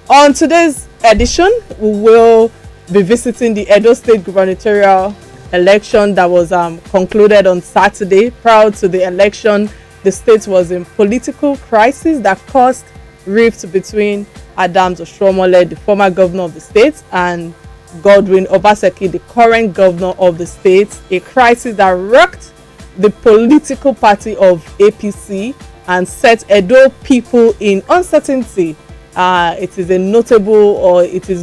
On today's edition, we will be visiting the Edo State gubernatorial election that was concluded on Saturday. Prior to the election, the state was in political crisis that caused rift between Adams Oshiomhole, the former governor of the state, and Godwin Obaseki, the current governor of the state. A crisis that rocked the political party of APC and set Edo people in uncertainty. It is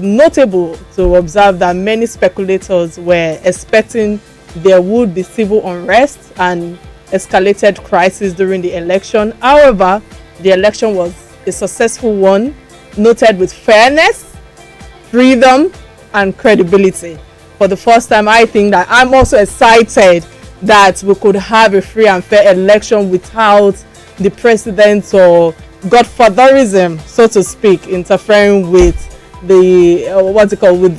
notable to observe that many speculators were expecting there would be civil unrest and escalated crisis during the election. However, the election was a successful one, noted with fairness, freedom, and credibility. For the first time, I think that I'm also excited that we could have a free and fair election without the president or godfatherism, so to speak, interfering with the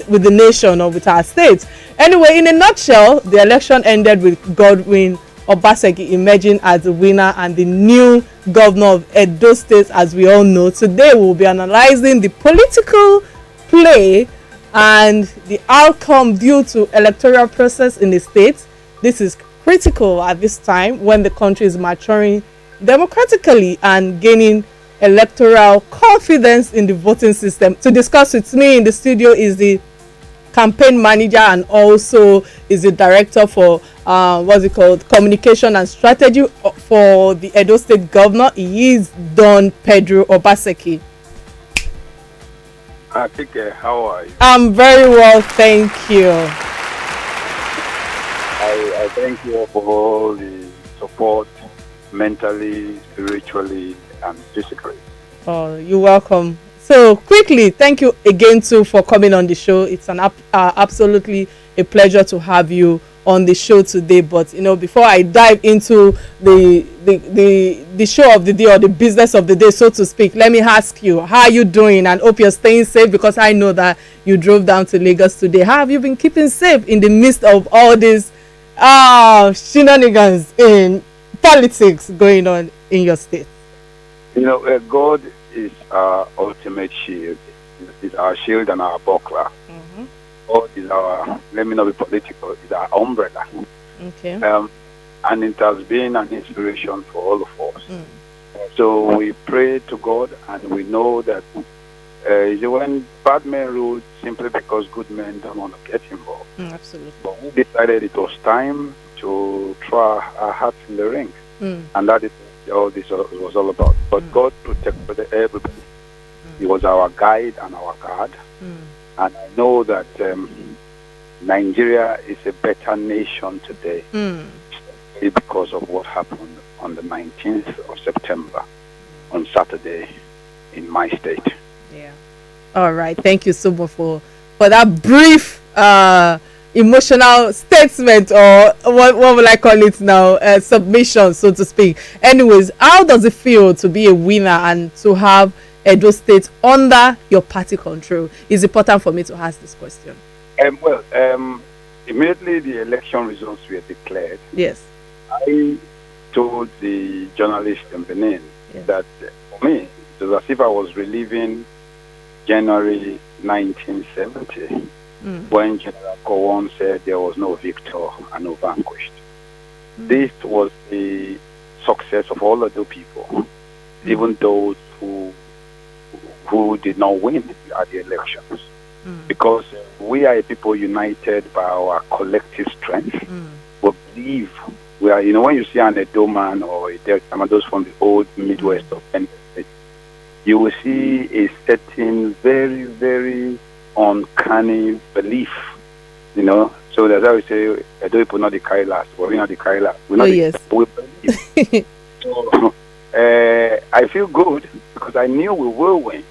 with the nation or with our state. Anyway, in a nutshell, the election ended with Godwin Obaseki emerging as the winner and the new governor of Edo State, as we all know. Today, we'll be analyzing the political play and the outcome due to electoral process in the state. This is critical at this time when the country is maturing democratically and gaining electoral confidence in the voting system. To discuss with me in the studio is the campaign manager and also is the director for communication and strategy for the Edo State governor. He is Don Pedro Obaseki. How are you? I'm very well, thank you. I thank you for all the support, mentally, spiritually, and physically. Oh, you're welcome. So quickly, thank you again too for coming on the show. It's an absolutely a pleasure to have you on the show today. But before I dive into the show of the day or the business of the day, so to speak, let me ask you, how are you doing? And hope you're staying safe, because I know that you drove down to Lagos today. How have you been keeping safe in the midst of all these shenanigans in politics going on in your state? God is our ultimate shield. Is our shield and our buckler. Mm-hmm. God is our, let me not be political, is our umbrella. Okay. And it has been an inspiration for all of us. So we pray to God, and we know that when bad men rule, simply because good men don't want to get involved. Absolutely. But we decided it was time to throw our hats in the ring. And that is all this was all about. But God protected everybody. He was our guide and our guard. And I know that Nigeria is a better nation today because of what happened on the 19th of September on Saturday in my state. Yeah. All right. Thank you so much for that brief emotional statement, or what will I call it now, submission, so to speak. Anyways, how does it feel to be a winner and to have Edo State under your party control? It's important for me to ask this question. Immediately the election results were declared. Yes. I told the journalist in Benin that for me, it was as if I was reliving January 1970. When General Godwin said there was no victor and no vanquished. This was the success of all other people, even those who did not win at the elections. Because we are a people united by our collective strength. We believe we are, when you see an Edo man or some of those from the old Midwest of Penn State, you will see a certain very, very uncanny belief, So that's how we say, Edo people not the carry last, but we not the carry last. We believe. So I feel good because I knew we will win.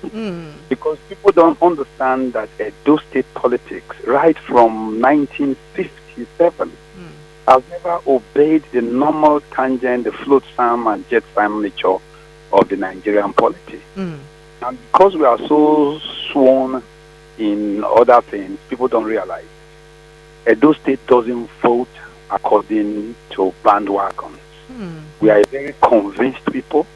Because people don't understand that Edo State politics, right from 1957, has never obeyed the normal tangent, the float sam and jet sam nature of the Nigerian polity. And because we are so sworn in other things, people don't realize Edo State doesn't vote according to bandwagons. We are a very convinced people,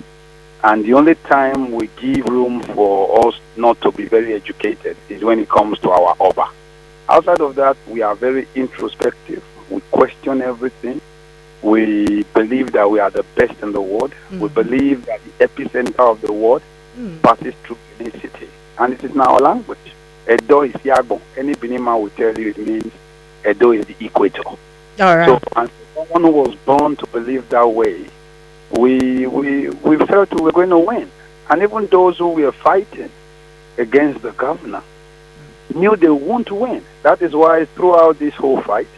And the only time we give room for us not to be very educated is when it comes to our Oba. Outside of that, we are very introspective. We question everything. We believe that we are the best in the world. We believe that the epicenter of the world passes through Benin City. And it is in our language. Edo is Yago. Any Benima will tell you it means Edo is the equator. All right. So, and someone who was born to believe that way, we felt we were going to win. And even those who were fighting against the governor knew they won't win. That is why throughout this whole fight,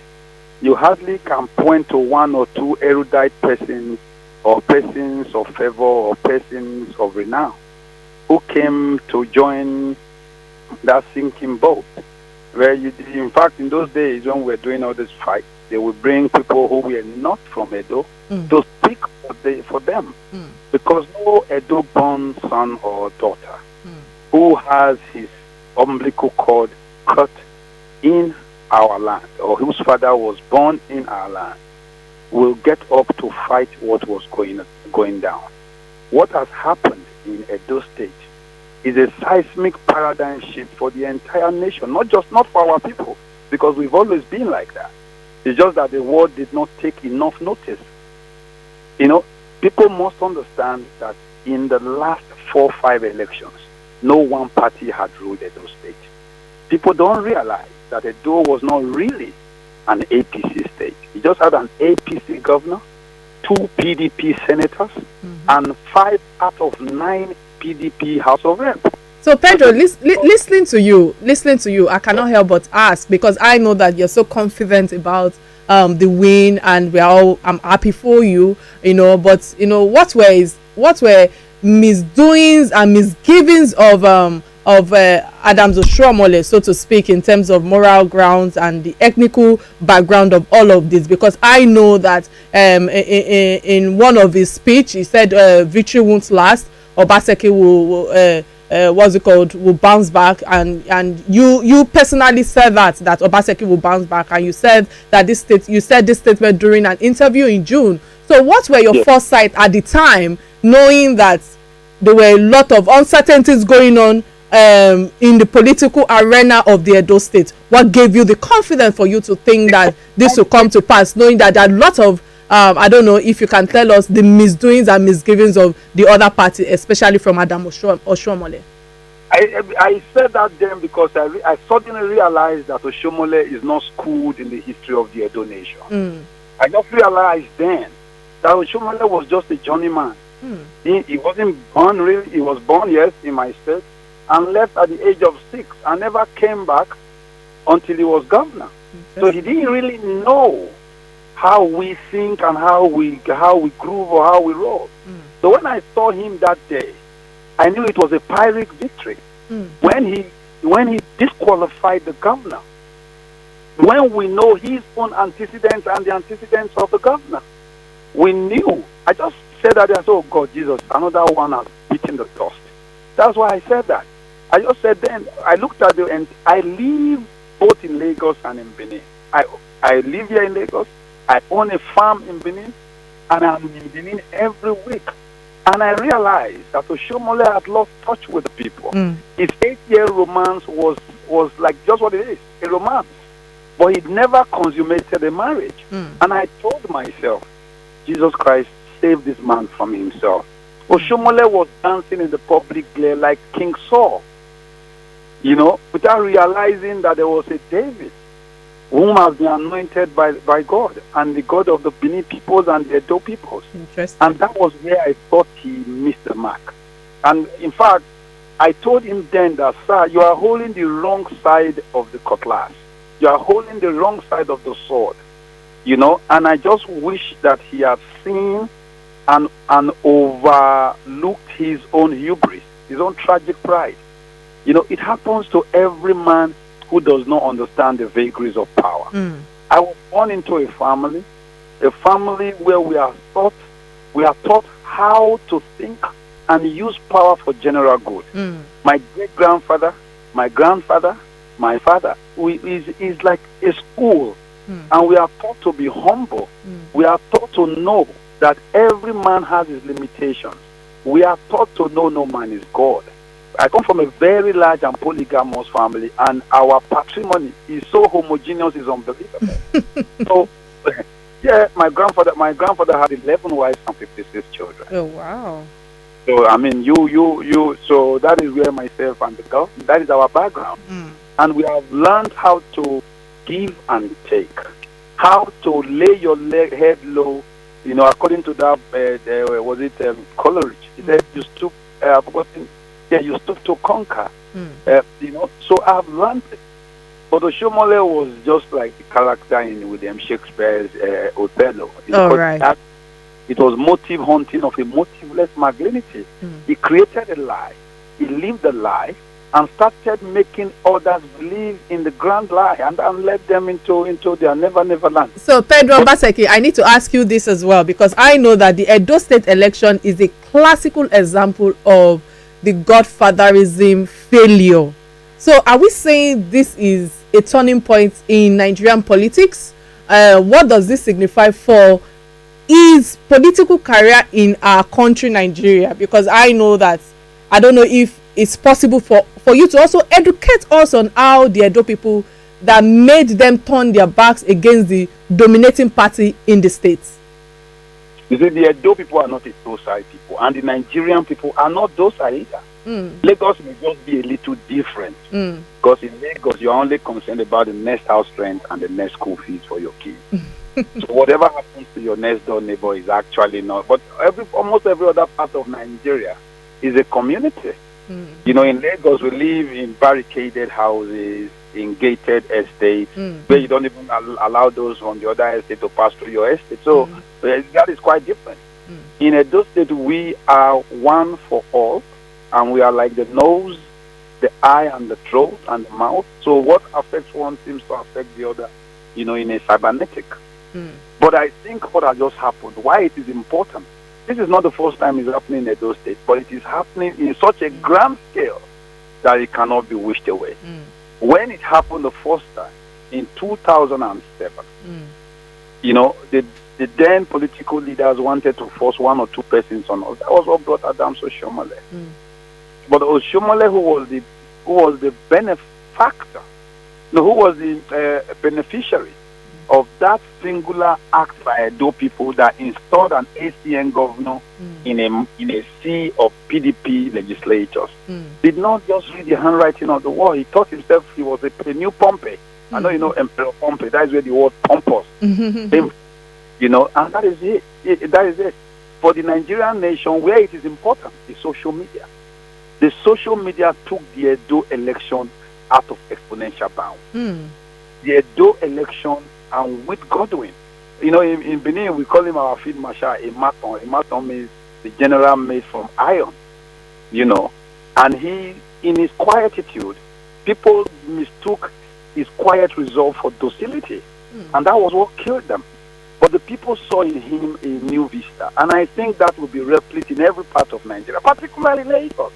you hardly can point to one or two erudite persons or persons of favor or persons of renown who came to join that sinking boat. Where in fact, in those days when we were doing all this fight, they would bring people who were not from Edo to speak for them. Because no Edo-born son or daughter who has his umbilical cord cut in our land, or whose father was born in our land, will get up to fight what was going down. What has happened in Edo State is a seismic paradigm shift for the entire nation, not for our people, because we've always been like that. It's just that the world did not take enough notice. You know, people must understand that in the last 4 or 5 elections, no one party had ruled Edo State. People don't realize that Edo was not really an APC state. It just had an APC governor, 2 PDP senators, and 5 out of 9 PDP House of Reps. So Pedro, listening to you, I cannot help but ask, because I know that you're so confident about the win, and I'm happy for you, you know. But you know, what were misdoings and misgivings of Adams Oshiomhole, so to speak, in terms of moral grounds and the ethnical background of all of this? Because I know that in one of his speech, he said victory won't last. Obaseki will bounce back, and you personally said that Obaseki will bounce back, and you said that this statement during an interview in June. So what were your foresight at the time, knowing that there were a lot of uncertainties going on in the political arena of the Edo State? What gave you the confidence for you to think that this will come to pass, knowing that there are a lot of I don't know if you can tell us the misdoings and misgivings of the other party, especially from Adam Oshiomhole? I said that then because I suddenly realized that Oshiomhole is not schooled in the history of the Edo nation. I just realized then that Oshiomhole was just a journeyman. He wasn't born really. He was born, yes, in my state, and left at the age of 6 and never came back until he was governor. So he didn't really know how we think and how we groove or how we roll. So when I saw him that day, I knew it was a Pyrrhic victory. When he disqualified the governor, when we know his own antecedents and the antecedents of the governor, we knew. I just said that I said, oh God, Jesus, another one has beaten the dust. That's why I said that. I just said then, I looked at the end. I live both in Lagos and in Benin. I live here in Lagos. I own a farm in Benin, and I'm in Benin every week. And I realized that Oshiomhole had lost touch with the people. His 8-year romance was like just what it is, a romance. But he never consummated a marriage. And I told myself, Jesus Christ, save this man from himself. Oshiomhole was dancing in the public glare like King Saul, you know, without realizing that there was a David whom has been anointed by God, and the God of the Benin peoples and the Edo peoples. And that was where I thought he missed the mark. And in fact, I told him then that, sir, you are holding the wrong side of the cutlass. You are holding the wrong side of the sword. You know, and I just wish that he had seen and overlooked his own hubris, his own tragic pride. You know, it happens to every man who does not understand the vagaries of power. I was born into a family where we are taught how to think and use power for general good. My great-grandfather, my grandfather, my father is like a school, and we are taught to be humble. We are taught to know that every man has his limitations. we are taught to know no man is God. I come from a very large and polygamous family, and our patrimony is so homogeneous, it's unbelievable. So, yeah, my grandfather had 11 wives and 56 children. Oh, wow. So, I mean, so that is where myself and the government, that is our background. And we have learned how to give and take, how to lay your head low, you know, according to that, was it Coleridge? He said, you stoop, you stoop to conquer. You know, so I've learned it. But Oshiomhole was just like the character in William Shakespeare's Othello. Right. It was motive hunting of a motiveless masculinity. He created a lie, he lived a lie, and started making others believe in the grand lie, and led them into their never land. So, Pedro Obaseki, I need to ask you this as well, because I know that the Edo State election is a classical example of the godfatherism failure. So, are we saying this is a turning point in Nigerian politics? What does this signify for his political career in our country, Nigeria? Because I know that, I don't know if it's possible for you to also educate us on how the Edo people that made them turn their backs against the dominating party in the states. You see, the Edo people are not a docile people, and the Nigerian people are not docile either. Lagos may just be a little different, because in Lagos you're only concerned about the next house rent and the next school fees for your kids. So whatever happens to your next door neighbor is actually not. But almost every other part of Nigeria is a community. You know, in Lagos we live in barricaded houses, in gated estates, where you don't even allow those on the other estate to pass through your estate. So that is quite different. In Edo State, we are one for all, and we are like the nose, the eye, and the throat, and the mouth. So what affects one seems to affect the other, you know, in a cybernetic. But I think what has just happened, why it is important, this is not the first time it's happening in Edo State, but it is happening in such a grand scale that it cannot be wished away. When it happened the first time, in 2007, you know, the then political leaders wanted to force one or two persons on us. That was what brought Adam Oshiomhole. But Oshiomhole, who was the benefactor, no, who was the beneficiary of that singular act by Edo people that installed an ACN governor in a sea of PDP legislators, did not just read the handwriting of the wall. He thought himself he was a new Pompey. I know you know Emperor Pompey. That is where the word pompous came. You know, and that is it. That is it. For the Nigerian nation, where it is important, is social media. The social media took the Edo election out of exponential bounds. The Edo election, and with Godwin, you know, in Benin we call him our field marshal a maton. A maton means the general made from iron, you know, and he, in his quietitude, people mistook his quiet resolve for docility, and that was what killed them. But the people saw in him a new vista, and I think that will be replicated in every part of Nigeria, particularly Lagos,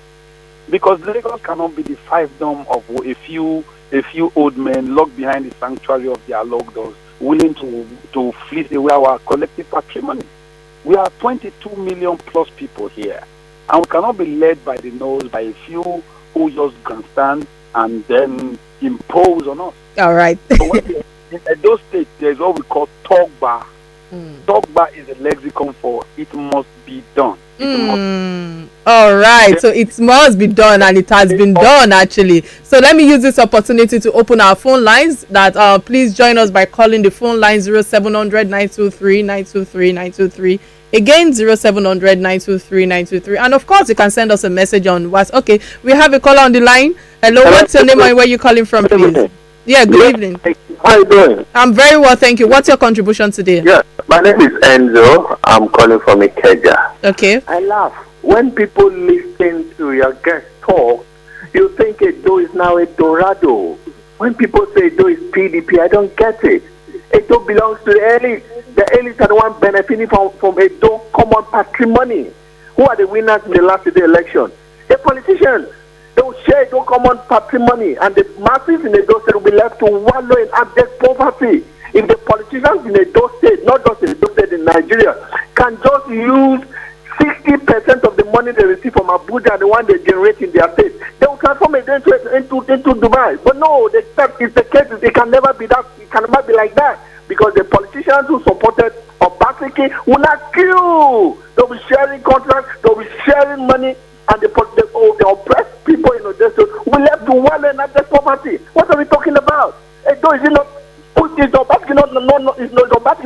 because Lagos cannot be the fiefdom of a few old men locked behind the sanctuary of their locked doors, willing to fleece away our collective patrimony. We are 22 million plus people here, and we cannot be led by the nose by a few who just grandstand and then impose on us. All right. So in Edo State, there is what we call Togba. Togba is a lexicon for it must be done. All right, so it must be done, and it has been done actually. So let me use this opportunity to open our phone lines. That please join us by calling the phone line 0700 923 923 923. Again, 0700 923 923. And of course, you can send us a message on WhatsApp. Okay, we have a caller on the line. Hello, what's your name and where you calling from, please? Yeah, good evening. How are you doing? I'm very well, thank you. What's your contribution today? Yeah, my name is Enzo. I'm calling from Ikeja. Okay. I laugh. When people listen to your guest talk, you think Edo is now a Dorado. When people say Edo is PDP, I don't get it. Edo belongs to the elite. The elites are the one benefiting from Edo common patrimony. Who are the winners in the last election? The politicians. They will share Edo common patrimony, and the masses in Edo State will be left to wallow in abject poverty. If the politicians in Edo State, not just in Edo State, in Nigeria, can just use 60% of the money they Abuja, the one they generate in their state. They will transform it into Dubai. But no, the case is it can never be that. It can never be like that because the politicians who supported Obaseki will not kill. They'll be sharing contracts. They'll be sharing money, and the oppressed people in Odessa will left to wallow in that poverty. What are we talking about? Edo, is it not? Is Obaseki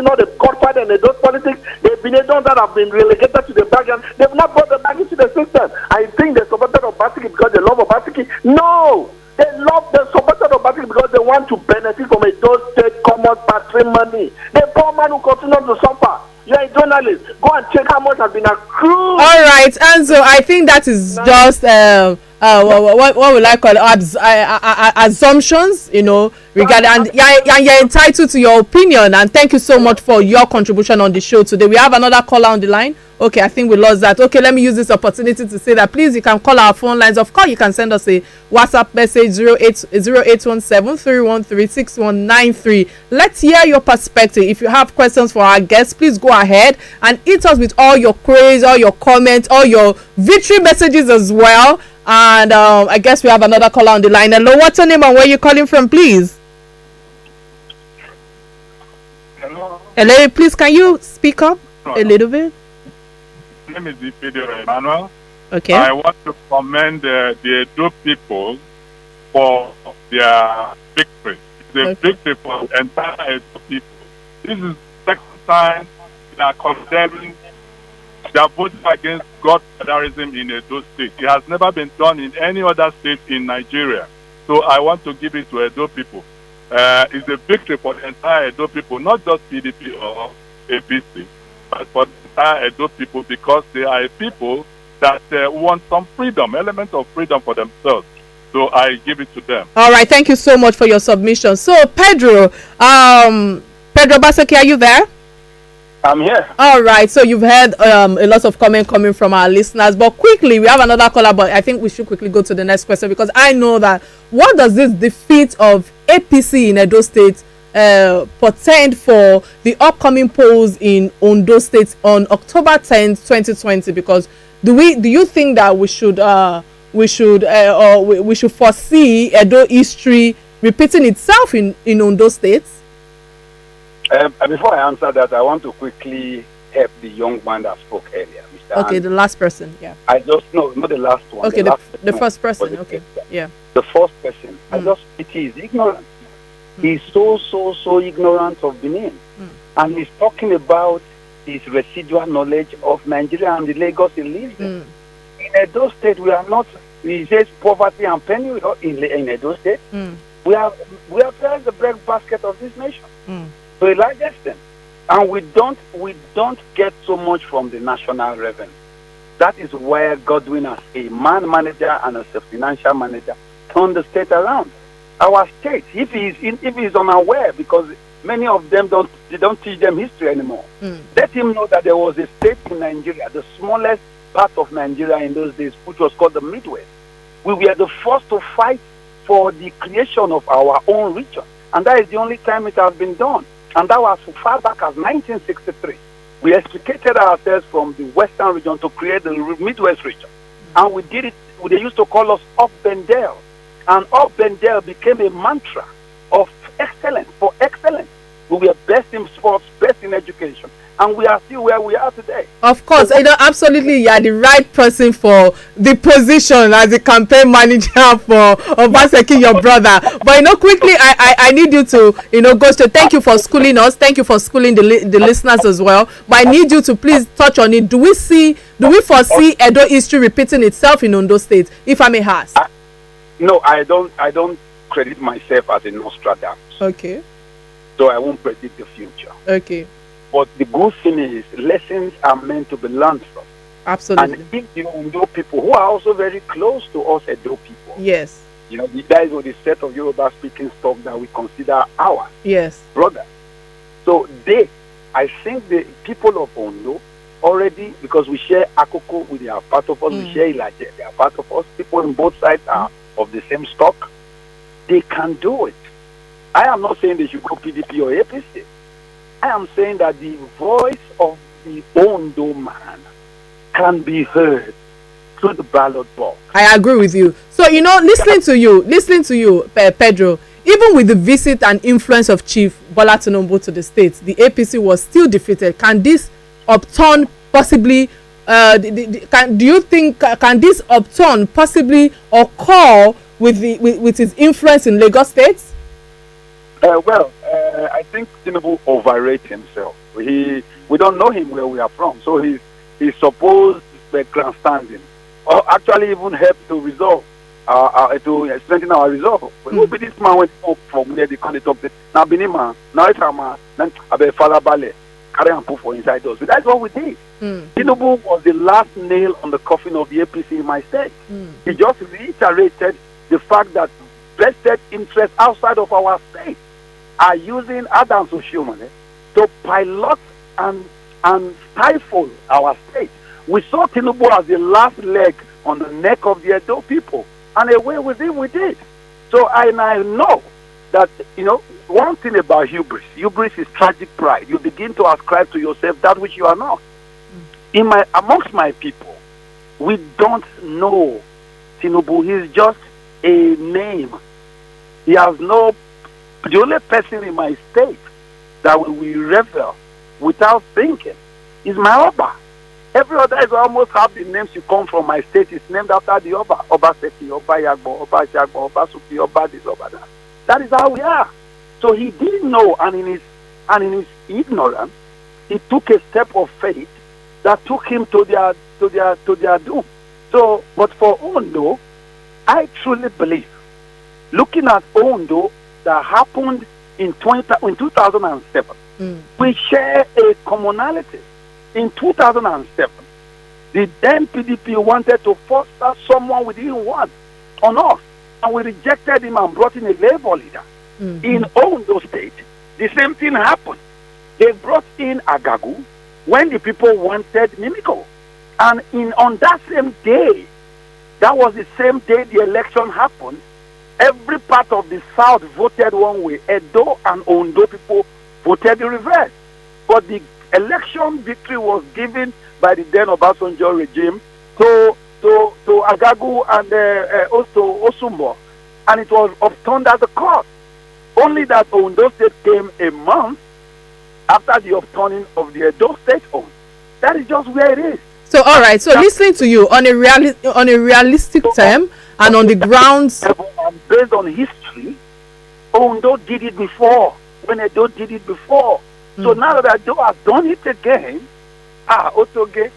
not the godfather in those politics? They've been those that have been relegated to the back end. They've not brought them back into the system. I think they supported Obaseki because they love Obaseki. No! They supported Obaseki because they want to benefit from those state common patrimony. The poor man who continues to suffer. You're a journalist. Go and check how much has been accrued. All right, and so I think that is just what would I call it? Assumptions, regarding, and you're entitled to your opinion. And thank you so much for your contribution on the show today. We have another caller on the line. Okay, I think we lost that. Okay, let me use this opportunity to say that please, you can call our phone lines. Of course, you can send us a WhatsApp message 0817-313-6193. Let's hear your perspective. If you have questions for our guests, please go ahead and hit us with all your queries, all your comments, all your victory messages as well. And I guess we have another caller on the line. Hello, what's your name and where are you calling from, please? Hello, please, can you speak up a little bit? My name is Pedro Emmanuel. Okay. I want to commend the Edo people for their victory. It's a victory for the entire Edo people. This is the second time they are condemning, they are voting against godfatherism in Edo State. It has never been done in any other state in Nigeria. So I want to give it to Edo people. It's a victory for the entire Edo people, not just PDP or APC, but for the entire Edo people, because they are a people that want some freedom, element of freedom for themselves. So I give it to them. All right, thank you so much for your submission. So Pedro Obaseki, are you there? I'm here. All right, so you've heard a lot of comment coming from our listeners, but quickly, we have another caller, but I think we should quickly go to the next question, because I know that what does this defeat of APC in Edo State portend for the upcoming polls in Ondo State on October 10th, 2020? Because do you think that we should foresee Edo history repeating itself in Ondo State? Before I answer that, I want to quickly help the young man that spoke earlier, Mr. Okay, the last person, yeah. I just know, not the last one. Okay, the first person, okay, yeah. The first person, I just pity his ignorance. He's so ignorant of Benin. And he's talking about his residual knowledge of Nigeria and the Lagos he lives in. In Edo State, we are not, he says poverty and penury in Edo State. We are the breadbasket of this nation. To a large extent. And we don't get so much from the national revenue. That is where Godwin, as a man manager and as a financial manager, turned the state around. Our state, if he's unaware, because many of them don't teach them history anymore. Let him know that there was a state in Nigeria, the smallest part of Nigeria in those days, which was called the Midwest. We were the first to fight for the creation of our own region. And that is the only time it has been done. And that was as far back as 1963. We extricated ourselves from the western region to create the Midwest region. And we did it, they used to call us Up Bendel. And Up Bendel became a mantra of excellence, for excellence. We were best in sports, best in education. And we are still where we are today. Of course, absolutely, you are the right person for the position as the campaign manager for Obaseki, your brother. But quickly, I need you to go straight. Thank you for schooling us. Thank you for schooling the listeners as well. But I need you to please touch on it. Do we foresee Edo history repeating itself in Ondo State, if I may ask? No, I don't credit myself as a Nostradamus. Okay. So I won't predict the future. Okay. But the good thing is, lessons are meant to be learned from. Absolutely. And if the Ondo people, who are also very close to us Edo people, yes, that is what the set of Yoruba speaking stock that we consider ours, yes, brother. So I think the people of Ondo already, because we share Akoko, they are part of us, we share Ilaje, they are part of us, people on both sides are of the same stock, they can do it. I am not saying they should go PDP or APC. I am saying that the voice of the Ondo man can be heard through the ballot box. I agree with you. So, listening to you, Pedro, even with the visit and influence of Chief Bola Tinubu to the state, the APC was still defeated. Can this upturn possibly, do you think, can this upturn possibly occur with his influence in Lagos State? I think Tinubu overrates himself. We don't know him where we are from, so he's supposed to grandstanding, or actually even help to resolve, to strengthen our resolve. Who be this man went up from where they can't talk? Now Binima, now it's a man, then Abe Father Bale, carry and put for inside us. But that's what we did. Tinubu was the last nail on the coffin of the APC in my state. He just reiterated the fact that vested interests outside of our state are using Edo and Ondo to pilot and stifle our state. We saw Tinubu as the last leg on the neck of the Edo people, and away with him we did. So I know that, one thing about hubris is tragic pride. You begin to ascribe to yourself that which you are not. Amongst my people, we don't know Tinubu. He's just a name. He has no. The only person in my state that we revel without thinking is my Oba. Every other is almost half the names you come from my state is named after the Oba. Obaseki, Oba Yagbo, Oba Jagbo, Oba Suki, Oba this, Oba that. That is how we are. So he didn't know, and in his ignorance, he took a step of faith that took him to their doom. So, but for Ondo, I truly believe, looking at Ondo that happened in 2007, we share a commonality. In 2007, the then PDP wanted to foster someone we didn't want on us, and we rejected him and brought in a labor leader. In Ondo State, the same thing happened. They brought in Agagu when the people wanted Mimiko. And on that same day, that was the same day the election happened, every part of the South voted one way. Edo and Ondo people voted the reverse. But the election victory was given by the then Obasanjo regime to Agagu and also Osumbo, and it was upturned at the court. Only that Ondo State came a month after the upturning of the Edo State own. That is just where it is. So, all right. So, listening to you on a realistic term and on the grounds, based on history, Ondo did it before. When Edo did it before. So now that Edo has done it again, Otoge.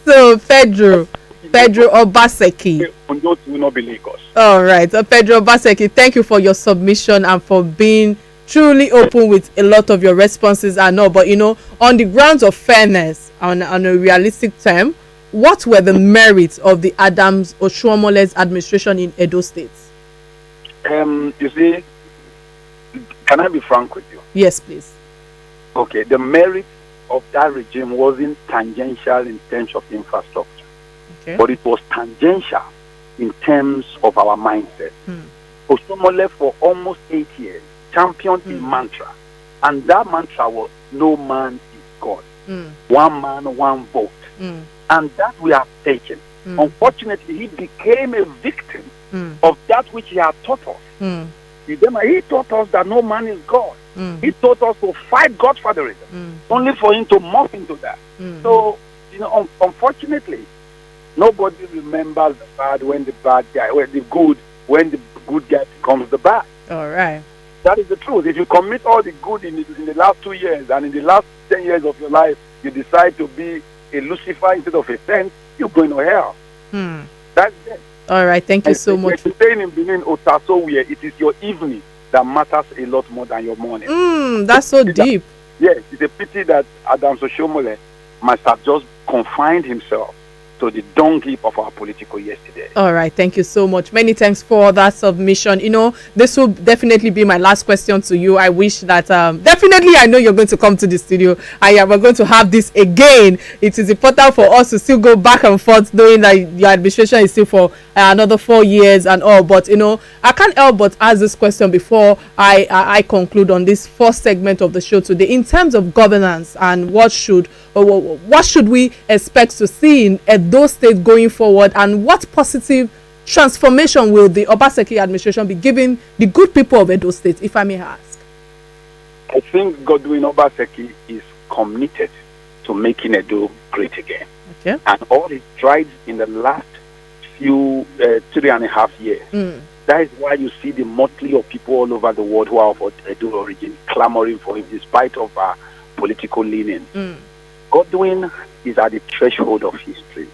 So Pedro Obaseki. Ondo will not be Lagos. All right. So Pedro Obaseki, thank you for your submission and for being truly open with a lot of your responses. I know, but on the grounds of fairness, on a realistic term, what were the merits of the Adams Oshiomhole's administration in Edo State? You see, can I be frank with you? Yes, please. Okay, the merit of that regime wasn't tangential in terms of infrastructure, but it was tangential in terms of our mindset. Oshiomhole for almost 8 years championed the mantra, and that mantra was no man is God. One man, one vote. And that we have taken. Unfortunately, he became a victim of that which he had taught us. He taught us that no man is God. He taught us to fight Godfatherism, only for him to morph into that. So, unfortunately, nobody remembers the bad when the bad guy, when the good guy becomes the bad. All right. That is the truth. If you commit all the good in the last 2 years and in the last 10 years of your life, you decide to be a Lucifer instead of a saint, you're going to hell. That's it. All right. Thank you so much. You're saying in Benin, Otaso, where it is your evening that matters a lot more than your morning. That's so deep. Yes, it's a pity that Adams Oshiomhole must have just confined himself to the dung heap of our political yesterday. All right, thank you so much. Many thanks for that submission. You know, this will definitely be my last question to you. I wish that definitely I know you're going to come to the studio and we're going to have this again. It is important for us to still go back and forth, knowing that your administration is still for another 4 years and all. But you know, I can't help but ask this question before I conclude on this first segment of the show today. In terms of governance and what should we expect to see in Edo State going forward, and what positive transformation will the Obaseki administration be giving the good people of Edo State, if I may ask? I think Godwin Obaseki is committed to making Edo great again. Okay. And all his strides in the last few 3.5 years. That is why you see the motley of people all over the world who are of Edo origin clamoring for him, despite of our political leaning. Godwin is at the threshold of history,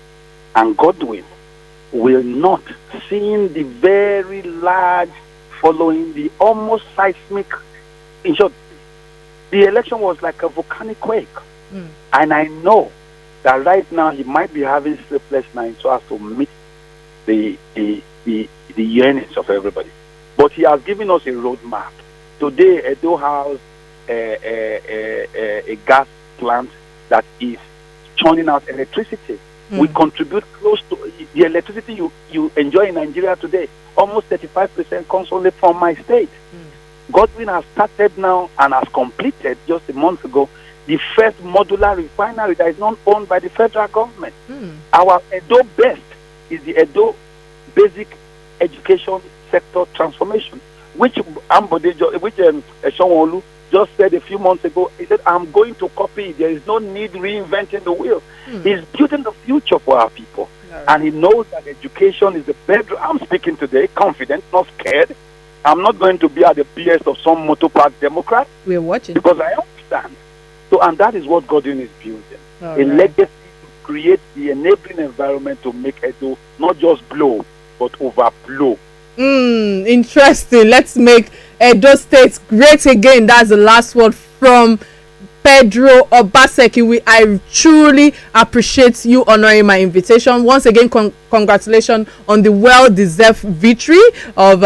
and Godwin will not, seeing the very large following, the almost seismic, in short, the election was like a volcanic quake. And I know that right now he might be having sleepless nights so as to meet the yearnings of everybody. But he has given us a roadmap. Today, Edo has a gas plant that is churning out electricity. We contribute close to the electricity you enjoy in Nigeria today. Almost 35% comes only from my state. Godwin has started now and has completed just a month ago the first modular refinery that is not owned by the federal government. Our Edo best is the Edo basic education sector transformation, which Oshiomhole just said a few months ago. He said, I'm going to copy. There is no need reinventing the wheel. He's building the future for our people. And he knows that education is the bedrock. I'm speaking today, confident, not scared. I'm not going to be at the BS of some motor park Democrat. We're watching. Because I understand. So, and that is what Godwin is building. A legacy to create the enabling environment to make Edo not just blow, but overblow. Interesting. Let's make Edo State great again. That's the last word from Pedro Obaseki. I truly appreciate you honoring my invitation. Once again, congratulations on the well-deserved victory of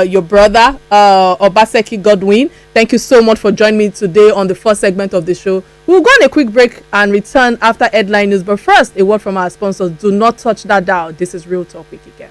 your brother, Obaseki Godwin. Thank you so much for joining me today on the first segment of the show. We'll go on a quick break and return after headline news. But first, a word from our sponsors. Do not touch that dial. This is Real Talk with Ike.